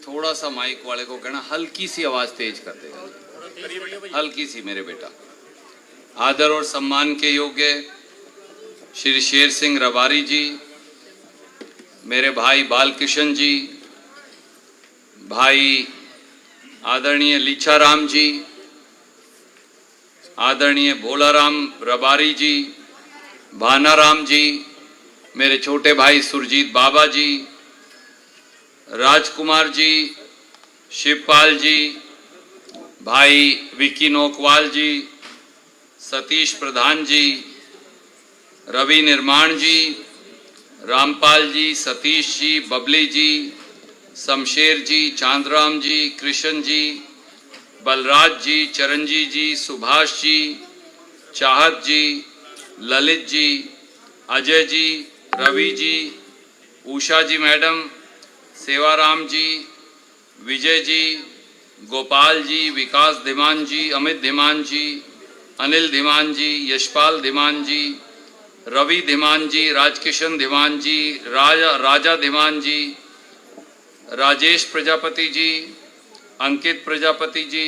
थोड़ा सा माइक वाले को कहना हल्की सी आवाज तेज कर देगा, हल्की सी मेरे बेटा। आदर और सम्मान के योग्य श्री शेर सिंह रबारी जी, मेरे भाई बालकिशन जी, भाई आदरणीय लीचाराम जी, आदरणीय भोलाराम रबारी जी, भानाराम जी, मेरे छोटे भाई सुरजीत बाबा जी, राजकुमार जी, शिवपाल जी, भाई विकी नोकवाल जी, सतीश प्रधान जी, रवि निर्माण जी, रामपाल जी, सतीश जी, बबली जी, शमशेर जी, चांदराम जी, कृष्ण जी, बलराज जी, चरणजी जी, सुभाष जी, चाहत जी, ललित जी, अजय जी, रवि जी, उषा जी मैडम, सेवाराम जी, विजय जी, गोपाल जी, विकास धीमान जी, अमित धीमान जी, अनिल धीमान जी, यशपाल धीमान जी, रवि धीमान जी, राजकिशन धीमान जी, राजा धीमान जी, राजेश प्रजापति जी, अंकित प्रजापति जी,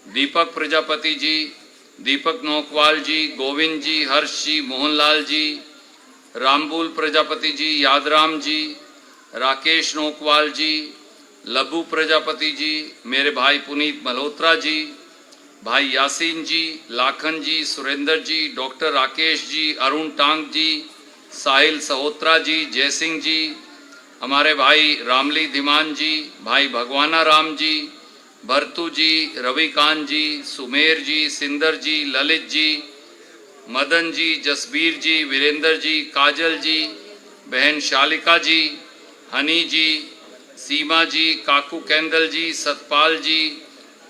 दीपक प्रजापति जी, दीपक नोकवाल जी, गोविंद जी, हर्ष जी, मोहनलाल जी, रामबुल प्रजापति जी, यादराम जी, राकेश नोकवाल जी, लबू प्रजापति जी, मेरे भाई पुनीत मल्होत्रा जी, भाई यासीन जी, लाखन जी, सुरेंद्र जी, डॉक्टर राकेश जी, अरुण टांग जी, साहिल सहोत्रा जी, जयसिंह जी, हमारे भाई रामली धीमान जी, भाई भगवाना राम जी, भरतू जी, रविकांत जी, सुमेर जी, सिंदर जी, ललित जी, मदन जी, जसबीर जी, वीरेंद्र जी, काजल जी, बहन शालिका जी, हनी जी, सीमा जी, काकू कैंदल जी, सतपाल जी,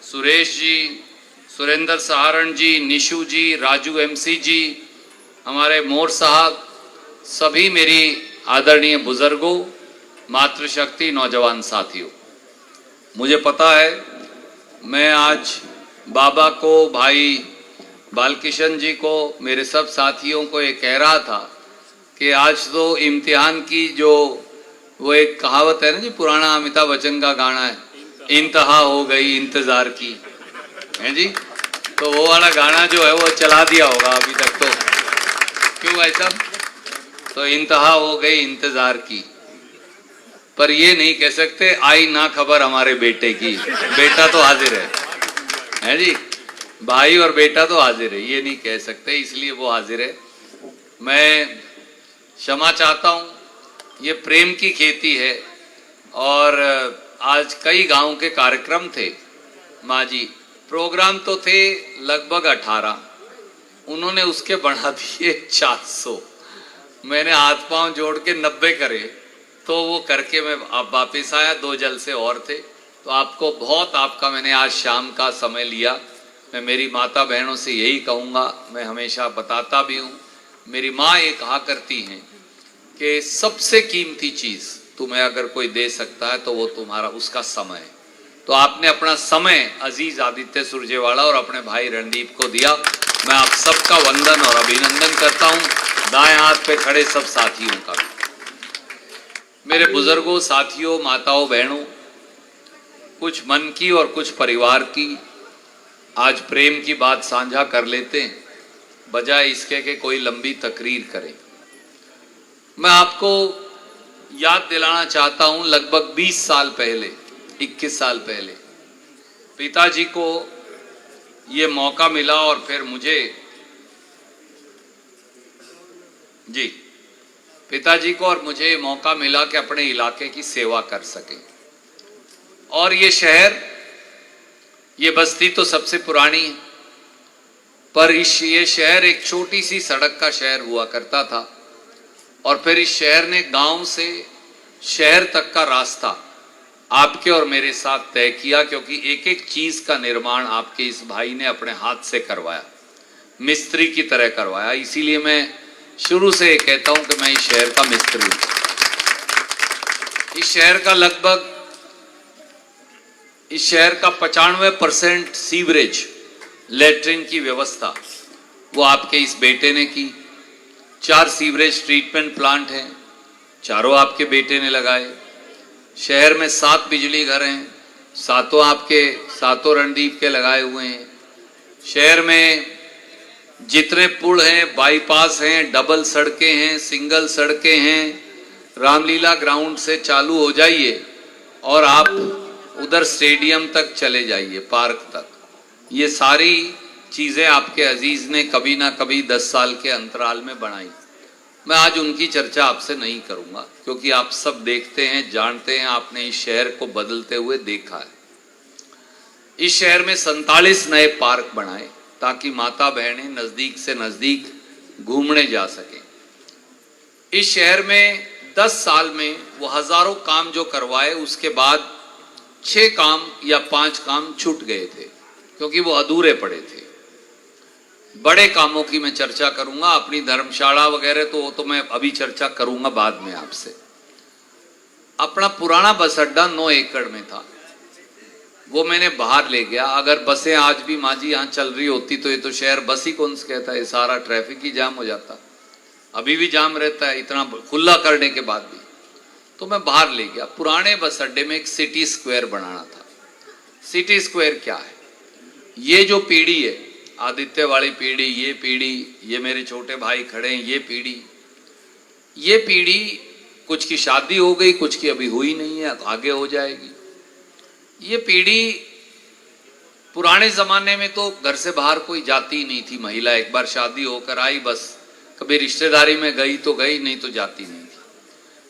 सुरेश जी, सुरेंद्र सहारण जी, निशु जी, राजू एमसी जी, हमारे मोर साहब, सभी मेरी आदरणीय बुजुर्गों, मातृशक्ति नौजवान साथियों, मुझे पता है मैं आज बाबा को, भाई बालकिशन जी को, मेरे सब साथियों को ये कह रहा था कि आज तो इम्तिहान की जो वो एक कहावत है ना जी, पुराना अमिताभ बच्चन का गाना है, इंतहा हो गई इंतजार की, है जी, तो वो वाला गाना जो है वो चला दिया होगा अभी तक तो, क्यों भाई साहब? तो इंतहा हो गई इंतजार की, पर ये नहीं कह सकते आई ना खबर हमारे बेटे की, बेटा तो हाजिर है जी, भाई और बेटा तो हाजिर है, ये नहीं कह सकते, इसलिए वो हाजिर है। मैं क्षमा चाहता हूँ, ये प्रेम की खेती है और आज कई गांव के कार्यक्रम थे, माँ जी प्रोग्राम तो थे लगभग 18, उन्होंने उसके बढ़ा दिए 400, मैंने हाथ पांव जोड़ के 90 करे, तो वो करके मैं अब वापिस आया, 2 जलसे और थे, तो आपको बहुत, आपका मैंने आज शाम का समय लिया। मैं मेरी माता बहनों से यही कहूँगा, मैं हमेशा बताता भी हूँ, मेरी माँ ये कहा करती हैं कि सबसे कीमती चीज़ तुम्हें अगर कोई दे सकता है तो वो तुम्हारा उसका समय है। तो आपने अपना समय अजीज आदित्य सुरजेवाला और अपने भाई रणदीप को दिया, मैं आप सबका वंदन और अभिनंदन करता हूँ, दाएं हाथ पे खड़े सब साथियों का। मेरे बुजुर्गों, साथियों, माताओं, बहनों, कुछ मन की और कुछ परिवार की आज प्रेम की बात साझा कर लेते हैं, बजाय इसके कि कोई लंबी तकरीर करें। मैं आपको याद दिलाना चाहता हूं, लगभग 20 साल पहले, 21 साल पहले पिताजी को ये मौका मिला और फिर मुझे, जी पिताजी को और मुझे मौका मिला कि अपने इलाके की सेवा कर सके। और ये शहर, ये बस्ती तो सबसे पुरानी है, पर ये शहर एक छोटी सी सड़क का शहर हुआ करता था, और फिर इस शहर ने गांव से शहर तक का रास्ता आपके और मेरे साथ तय किया, क्योंकि एक एक चीज का निर्माण आपके इस भाई ने अपने हाथ से करवाया, मिस्त्री की तरह करवाया। इसीलिए मैं शुरू से कहता हूं कि मैं इस शहर का मिस्त्री हूं। इस शहर का लगभग, इस शहर का 95% सीवरेज, लेटरिन की व्यवस्था वो आपके इस बेटे ने की। 4 सीवरेज ट्रीटमेंट प्लांट हैं, चारों आपके बेटे ने लगाए। शहर में 7 बिजली घर हैं, सातों रणदीप के लगाए हुए हैं। शहर में जितने पुल हैं, बाईपास हैं, डबल सड़कें हैं, सिंगल सड़कें हैं। रामलीला ग्राउंड से चालू हो जाइए और आप उधर स्टेडियम तक चले जाइए, पार्क तक। ये सारी चीजें आपके अजीज ने कभी ना कभी 10 साल के अंतराल में बनाई। मैं आज उनकी चर्चा आपसे नहीं करूंगा, क्योंकि आप सब देखते हैं, जानते हैं, आपने इस शहर को बदलते हुए देखा है। इस शहर में 47 नए पार्क बनाए ताकि माता बहनें नजदीक से नजदीक घूमने जा सके। इस शहर में 10 साल में वो हजारों काम जो करवाए, उसके बाद 6 काम या 5 काम छूट गए थे, क्योंकि वो अधूरे पड़े थे। बड़े कामों की मैं चर्चा करूंगा, अपनी धर्मशाला वगैरह तो मैं अभी चर्चा करूंगा बाद में आपसे। अपना पुराना बस अड्डा 9 एकड़ में था, वो मैंने बाहर ले गया। अगर बसें आज भी माँ जी यहाँ चल रही होती तो ये तो शहर बस ही कौन से कहता है, सारा ट्रैफिक ही जाम हो जाता। अभी भी जाम रहता है, इतना खुला करने के बाद भी। तो मैं बाहर ले गया। पुराने बस अड्डे में एक सिटी स्क्वायर बनाना था। सिटी स्क्वायर क्या है? ये जो पीढ़ी है, आदित्य वाली पीढ़ी, ये मेरे छोटे भाई खड़े हैं, ये पीढ़ी कुछ की शादी हो गई, कुछ की अभी हुई नहीं है, आगे हो जाएगी। ये पीढ़ी, पुराने जमाने में तो घर से बाहर कोई जाती ही नहीं थी महिला। एक बार शादी होकर आई, बस कभी रिश्तेदारी में गई तो गई, नहीं तो जाती नहीं थी।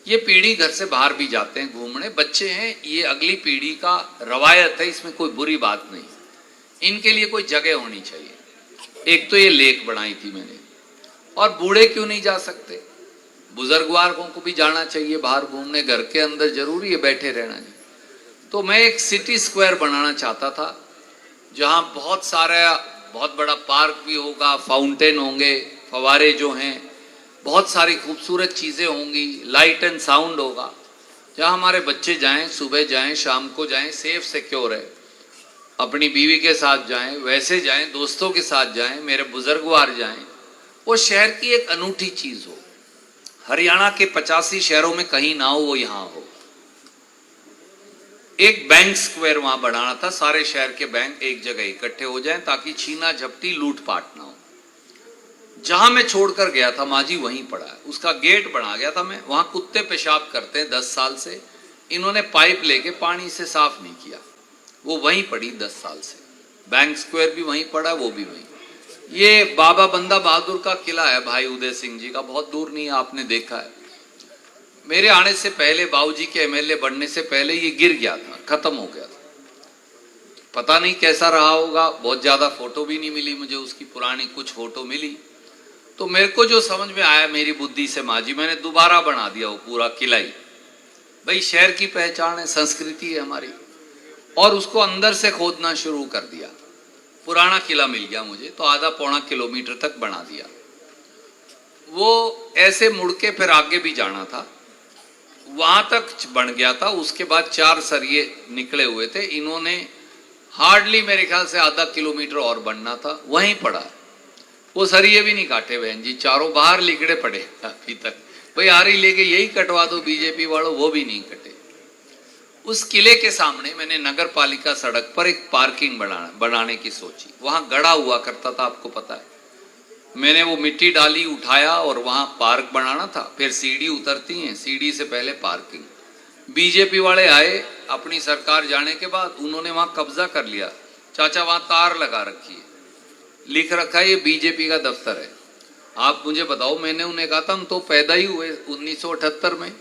ये पीढ़ी घर से बाहर भी जाते हैं घूमने, बच्चे हैं, ये अगली पीढ़ी का रवायत है, इसमें कोई बुरी बात नहीं। इनके लिए कोई जगह होनी चाहिए। एक तो ये लेक बनाई थी मैंने, और बूढ़े क्यों नहीं जा सकते? बुजुर्गवारों को भी जाना चाहिए बाहर घूमने, घर के अंदर जरूरी है बैठे रहना जी। तो मैं एक सिटी स्क्वायर बनाना चाहता था, जहां बहुत बड़ा पार्क भी होगा, फाउंटेन होंगे, फवारे जो हैं, बहुत सारी खूबसूरत चीजें होंगी, लाइट एंड साउंड होगा, जहां हमारे बच्चे जाएं, सुबह जाएं, शाम को जाएं, सेफ सिक्योर है, अपनी बीवी के साथ जाएं, वैसे जाएं, दोस्तों के साथ जाएं, मेरे बुजुर्गवार जाएं। वो शहर की एक अनूठी चीज हो। हरियाणा के 85 शहरों में कहीं ना हो, वो यहां हो। एक बैंक स्क्वायर वहां बनाना था, सारे शहर के बैंक एक जगह इकट्ठे हो जाएं ताकि छीना झपटी लूटपाट ना हो। जहां मैं छोड़कर गया था माँ जी वहीं पड़ा है, उसका गेट बना गया था। मैं वहां कुत्ते पेशाब करते हैं 10 साल से, इन्होंने पाइप लेके पानी से साफ नहीं किया, वो वहीं पड़ी 10 साल से। बैंक स्क्वायर भी वहीं पड़ा, वो भी वहीं। ये बाबा बंदा बहादुर का किला है भाई उदय सिंह जी का, बहुत दूर नहीं है, आपने देखा है। मेरे आने से पहले, बाबूजी के एमएलए बनने से पहले ये गिर गया था, खत्म हो गया था। पता नहीं कैसा रहा होगा, बहुत ज्यादा फोटो भी नहीं मिली मुझे उसकी, पुरानी कुछ फोटो मिली। तो मेरे को जो समझ में आया मेरी बुद्धि से माँ जी, मैंने दोबारा बना दिया वो पूरा किला ही। भाई शहर की पहचान है, संस्कृति है हमारी, और उसको अंदर से खोदना शुरू कर दिया। पुराना किला मिल गया मुझे, तो आधा पौना किलोमीटर तक बना दिया। वो ऐसे मुड़ के फिर आगे भी जाना था, वहां तक बन गया था। उसके बाद 4 सरिये निकले हुए थे, इन्होंने हार्डली मेरे ख्याल से आधा किलोमीटर और बनना था, वहीं पड़ा। वो सरिये भी नहीं काटे बहन जी, चारों बाहर लिगड़े पड़े अभी तक। भाई आरी लेके यही कटवा दो बीजेपी वालों, वो भी नहीं कटे। उस किले के सामने मैंने नगर पालिका सड़क पर एक पार्किंग बनाने की सोची। वहां गड़ा हुआ करता था, आपको पता है। मैंने वो मिट्टी डाली, उठाया, और वहां पार्क बनाना था। फिर सीढ़ी उतरती है, सीढ़ी से पहले पार्किंग। बीजेपी वाले आए अपनी सरकार जाने के बाद, उन्होंने वहां कब्जा कर लिया। चाचा वहां तार लगा रखी है, लिख रखा है ये बीजेपी का दफ्तर है। आप मुझे बताओ, मैंने उन्हें कहा था हम तो पैदा ही हुए 1978 में,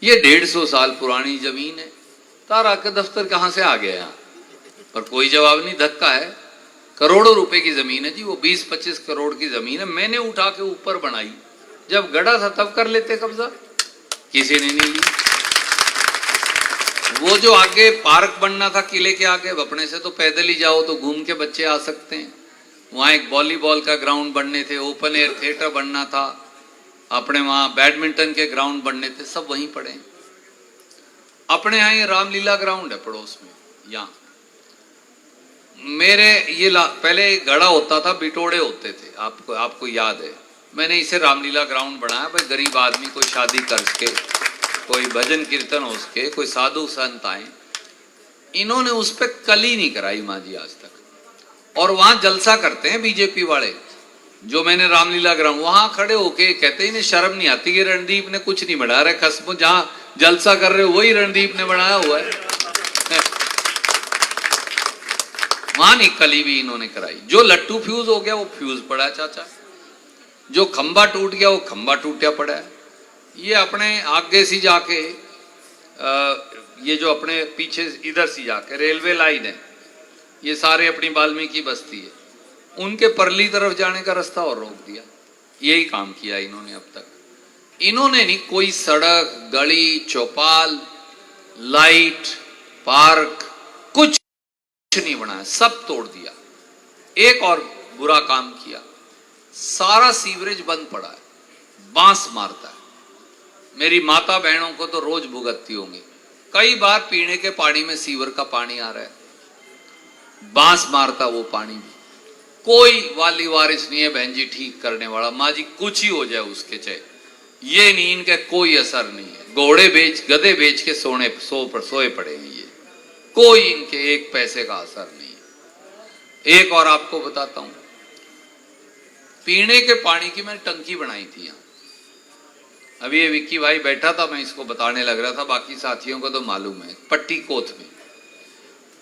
ये 150 साल पुरानी जमीन है, तारा का दफ्तर कहां से आ गया यहाँ? पर कोई जवाब नहीं, धक्का है। करोड़ों रुपए की जमीन है जी, वो 20-25 करोड़ की जमीन है, मैंने उठा के ऊपर बनाई। जब गड़ा था तब कर लेते कब्जा, किसी ने नहीं ली। वो जो आगे पार्क बनना था किले के आगे, अपने से तो पैदल ही जाओ तो घूम के बच्चे आ सकते हैं। वहां एक वॉलीबॉल का ग्राउंड बनने थे, ओपन एयर थिएटर बनना था, अपने वहां बैडमिंटन के ग्राउंड बनने थे, सब वहीं पड़े हैं। अपने यहाँ ये रामलीला ग्राउंड है पड़ोस में। यहाँ मेरे ये पहले गड़ा होता था, बिटोड़े होते थे, आपको याद है। मैंने इसे रामलीला ग्राउंड बनाया, भाई गरीब आदमी कोई शादी करके कोई भजन कीर्तन हो उसके, कोई साधु संत आए, इन्होंने उस पर कली नहीं कराई माँ जी आज तक। और वहां जलसा करते हैं बीजेपी वाले, जो मैंने रामलीला ग्राउंड वहां खड़े होके कहते हैं इन्हें शर्म नहीं आती कि रणदीप ने कुछ नहीं बढ़ा रहा, खसमो जहां जलसा कर रहे हो वही रणदीप ने बनाया हुआ है। वहां नहीं कली भी इन्होंने कराई। जो लट्टू फ्यूज हो गया वो फ्यूज पड़ा चाचा, जो खंबा टूट गया वो खंबा टूटा पड़ा है। ये अपने आगे से जाके ये जो अपने पीछे इधर से जाके रेलवे लाइन है, ये सारे अपनी वाल्मीकि बस्ती है, उनके परली तरफ जाने का रास्ता और रोक दिया। यही काम किया इन्होंने अब तक। इन्होंने नहीं कोई सड़क, गली, चौपाल, लाइट, पार्क कुछ नहीं बनाया, सब तोड़ दिया। एक और बुरा काम किया, सारा सीवरेज बंद पड़ा है, बांस मारता है। मेरी माता बहनों को तो रोज भुगतती होंगी, कई बार पीने के पानी में सीवर का पानी आ रहा है, बांस मारता वो पानी भी। कोई वाली वारिस नहीं है बहन जी ठीक करने वाला, माँ जी कुछ ही हो जाए उसके चाहे, ये नहीं, इनका कोई असर नहीं है। घोड़े बेच गधे बेच के सोए पड़े हैं ये, कोई इनके एक पैसे का असर नहीं है। एक और आपको बताता हूं, पीने के पानी की मैंने टंकी बनाई थी यहाँ। अभी ये विक्की भाई बैठा था, मैं इसको बताने लग रहा था, बाकी साथियों को तो मालूम है, पट्टी कोथ में।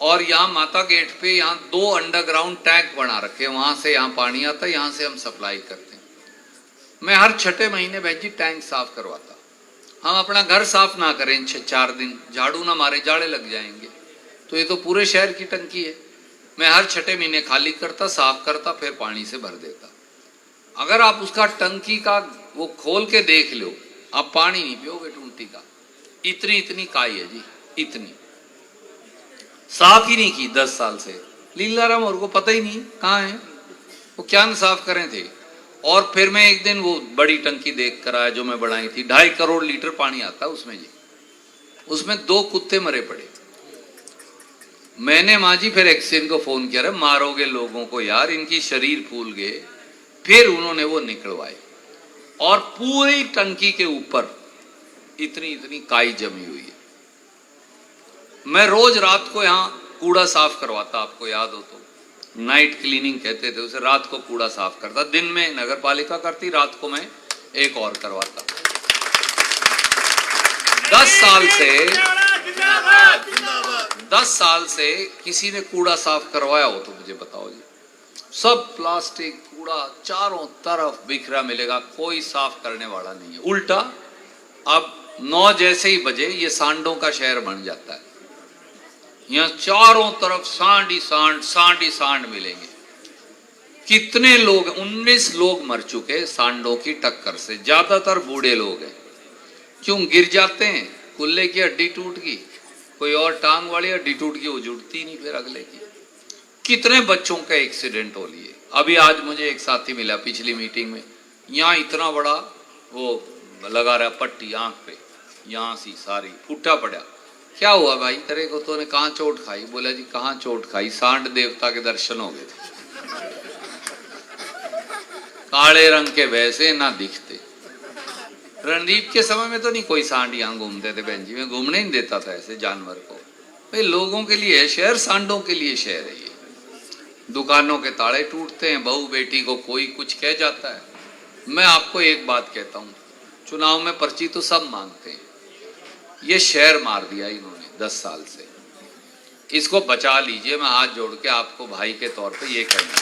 और यहाँ माता गेट पे यहाँ 2 अंडरग्राउंड टैंक बना रखे, वहां से यहाँ पानी आता है, यहाँ से हम सप्लाई करते हैं। मैं हर 6 महीने बहन जी टैंक साफ करवाता। हम अपना घर साफ ना करें 4 दिन, झाड़ू ना मारे, जाड़े लग जाएंगे, तो ये तो पूरे शहर की टंकी है। मैं हर 6 महीने खाली करता, साफ करता, फिर पानी से भर देता। अगर आप उसका टंकी का वो खोल के देख लो, आप पानी नहीं पियोगे टूटी का। इतनी इतनी काई है जी, इतनी। साफ ही नहीं की 10 साल से। लीलाराम और को पता ही नहीं कहाँ है वो, क्या न साफ करें थे। और फिर मैं एक दिन वो बड़ी टंकी देख कर आया जो मैं बढ़ाई थी, 2.5 करोड़ लीटर पानी आता उसमें जी। उसमें 2 कुत्ते मरे पड़े। मैंने माँ जी फिर एक्सीडेंट को फोन किया, मारोगे लोगों को यार, इनकी शरीर फूल गए। फिर उन्होंने वो निकलवाए और पूरी टंकी के ऊपर इतनी इतनी काई जमी हुई है। मैं रोज रात को यहाँ कूड़ा साफ करवाता, आपको याद हो तो, नाइट क्लीनिंग कहते थे उसे। रात को कूड़ा साफ करता, दिन में नगर पालिका करती, रात को मैं एक और करवाता। 10 साल से किसी ने कूड़ा साफ करवाया हो तो मुझे बताओ जी। सब प्लास्टिक कूड़ा चारों तरफ बिखरा मिलेगा, कोई साफ करने वाला नहीं है। उल्टा अब 9 जैसे ही बजे ये सांडों का शहर बन जाता है। यहाँ चारों तरफ सांड ही सांड मिलेंगे। कितने लोग, 19 लोग मर चुके सांडों की टक्कर से, ज्यादातर बूढ़े लोग हैं। क्यों गिर जाते हैं, कुल्ले की हड्डी टूट गई, कोई और टांग वाली हड्डी टूट गई, वो जुड़ती नहीं फिर अगले की। कितने बच्चों का एक्सीडेंट हो लिए। अभी आज मुझे एक साथी मिला पिछली मीटिंग में, यहाँ इतना बड़ा वो लगा रहा पट्टी आंख पे, यहाँ सी सारी फूटा पड़ा। क्या हुआ भाई तेरे को, तूने कहाँ चोट खाई? बोला जी कहाँ चोट खाई, सांड देवता के दर्शन हो गए थे। काले रंग के वैसे ना दिखते। रणदीप के समय में तो नहीं कोई सांड यहाँ घूमते थे बहन जी, मैं घूमने नहीं देता था ऐसे जानवर को। भाई लोगों के लिए है शहर, सांडों के लिए शहर है ये। दुकानों के ताले टूटते हैं, बहू बेटी को कोई कुछ कह जाता है। मैं आपको एक बात कहता हूँ, चुनाव में पर्ची तो सब मांगते हैं, ये शहर मार दिया इन्होंने 10 साल से। इसको बचा लीजिए, मैं हाथ जोड़ के आपको भाई के तौर पे ये कहना।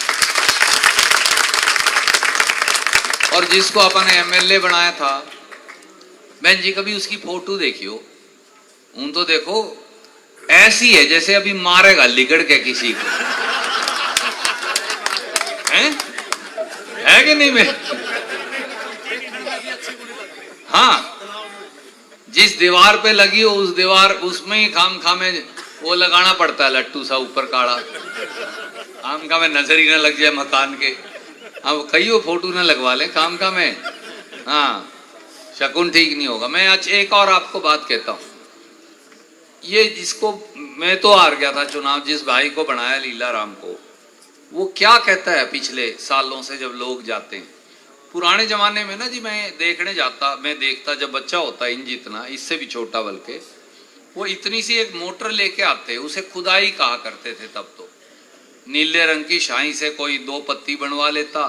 और जिसको अपन एमएलए बनाया था बहन जी, कभी उसकी फोटो देखियो, उन तो देखो ऐसी है जैसे अभी मारेगा लिगड़ के किसी को, है कि नहीं? मैं हाँ, जिस दीवार पे लगी हो उस दीवार, उसमें ही खाम खामे वो लगाना पड़ता है लट्टू सा ऊपर काड़ा, आम का में नजर ही ना लग जाए मकान के। अब कई वो फोटो ना लगवा ले काम का में, हाँ शकुन ठीक नहीं होगा। मैं आज एक और आपको बात कहता हूँ, ये जिसको मैं तो हार गया था चुनाव, जिस भाई को बनाया लीलाराम को, वो क्या कहता है पिछले सालों से जब लोग जाते हैं, पुराने जमाने में ना जी, मैं देखता जब बच्चा होता इन जितना, इससे भी छोटा बल्कि, वो इतनी सी एक मोटर लेके आते, उसे खुदाई कहा करते थे तब तो। नीले रंग की शाही से कोई 2 पत्ती बनवा लेता,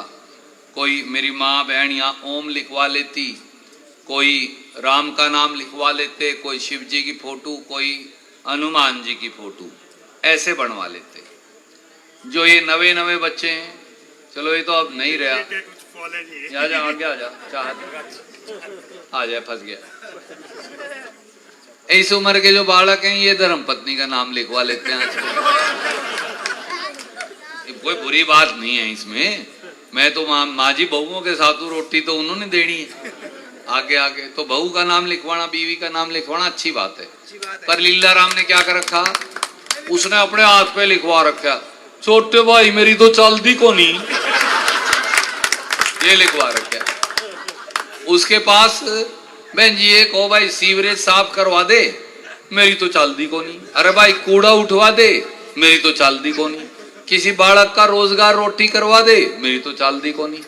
कोई मेरी माँ बहन यहाँ ओम लिखवा लेती, कोई राम का नाम लिखवा लेते, कोई शिव जी की फोटो, कोई हनुमान जी की फोटो, ऐसे बनवा लेते। जो ये नवे नवे बच्चे हैं, चलो ये तो अब नहीं रहा, आजा आगे आजा, चाह आ जाए, फंस गया। इस उम्र के जो बालक हैं ये धर्म पत्नी का नाम लिखवा लेते हैं आजकल। कोई बुरी बात नहीं है इसमें, मैं तो माँ जी बहुओं के साथ रोटी तो उन्होंने देनी है, आगे आगे तो बहू का नाम लिखवाना, बीवी का नाम लिखवाना अच्छी बात है। पर लीला राम ने क्या कर रखा, उसने अपने हाथ पे लिखवा रखा, छोटे भाई मेरी तो चलती को नहीं, ये लिखवा रखा। उसके पास बहन जी एक हो भाई सीवरेज साफ करवा दे, मेरी तो चलती को नहीं। अरे भाई कूड़ा उठवा दे, मेरी तो चलती को नहीं। किसी बालक का रोजगार रोटी करवा दे, मेरी तो चलती को नहीं।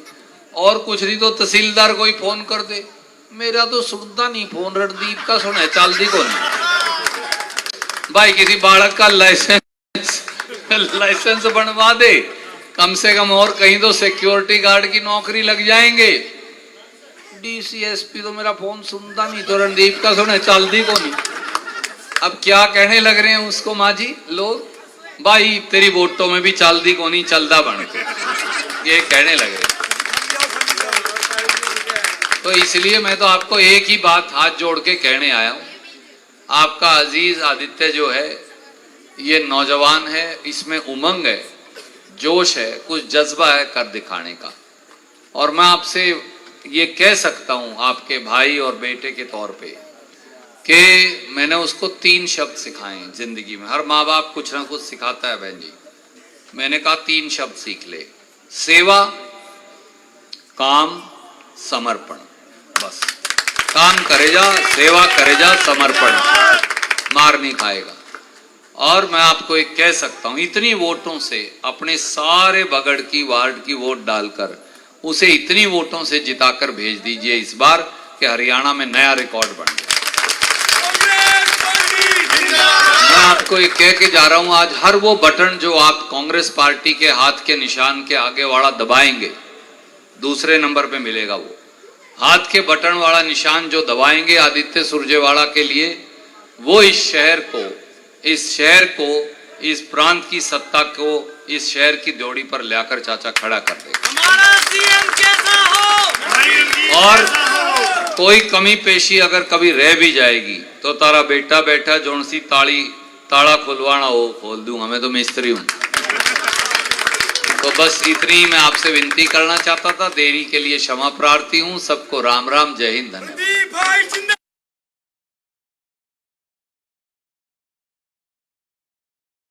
और कुछ नहीं तो तहसीलदार कोई फोन कर दे, मेरा तो सुनता नहीं फोन, रणदीप का सुने, चलती को नहीं। भाई किसी बालक का लाइसेंस बनवा दे कम से कम, और कहीं तो सिक्योरिटी गार्ड की नौकरी लग जाएंगे। डीसीएसपी तो मेरा फोन सुनता नहीं, तो रणदीप का सुने, चलती को नहीं। अब क्या कहने लग रहे हैं उसको माँ जी लोग, भाई तेरी वोटों में भी चलती को नहीं, चलदा बन के, ये कहने लगे। तो इसलिए मैं तो आपको एक ही बात हाथ जोड़ के कहने आया हूं, आपका अजीज आदित्य जो है ये नौजवान है, इसमें उमंग है, जोश है, कुछ जज्बा है कर दिखाने का। और मैं आपसे ये कह सकता हूं आपके भाई और बेटे के तौर पे कि मैंने उसको 3 शब्द सिखाए हैं जिंदगी में। हर माँ बाप कुछ ना कुछ सिखाता है बहन जी। मैंने कहा 3 शब्द सीख ले, सेवा, काम, समर्पण। बस काम करे जा, सेवा करे जा, समर्पण, मार नहीं खाएगा। और मैं आपको एक कह सकता हूं, इतनी वोटों से, अपने सारे बगड़ की वार्ड की वोट डालकर उसे इतनी वोटों से जिताकर भेज दीजिए इस बार कि हरियाणा में नया रिकॉर्ड बन गया। मैं आपको एक कह के जा रहा हूं, आज हर वो बटन जो आप कांग्रेस पार्टी के हाथ के निशान के आगे वाला दबाएंगे, दूसरे नंबर पे मिलेगा। वो हाथ के बटन वाला निशान जो दबाएंगे आदित्य सुरजेवाला के लिए, वो इस शहर को, इस प्रांत की सत्ता को इस शहर की ड्योढ़ी पर लाकर चाचा खड़ा कर देगा। हमारा सीएम कैसा हो, और कोई कमी पेशी अगर कभी रह भी जाएगी तो तारा बेटा बैठा जोन सी ताला खुलवाना हो खोल दूंगा, मैं तो मिस्त्री हूं। तो बस इतनी मैं आपसे विनती करना चाहता था, देरी के लिए क्षमा प्रार्थी हूं। सबको राम राम, जय हिंद, धन्यवाद।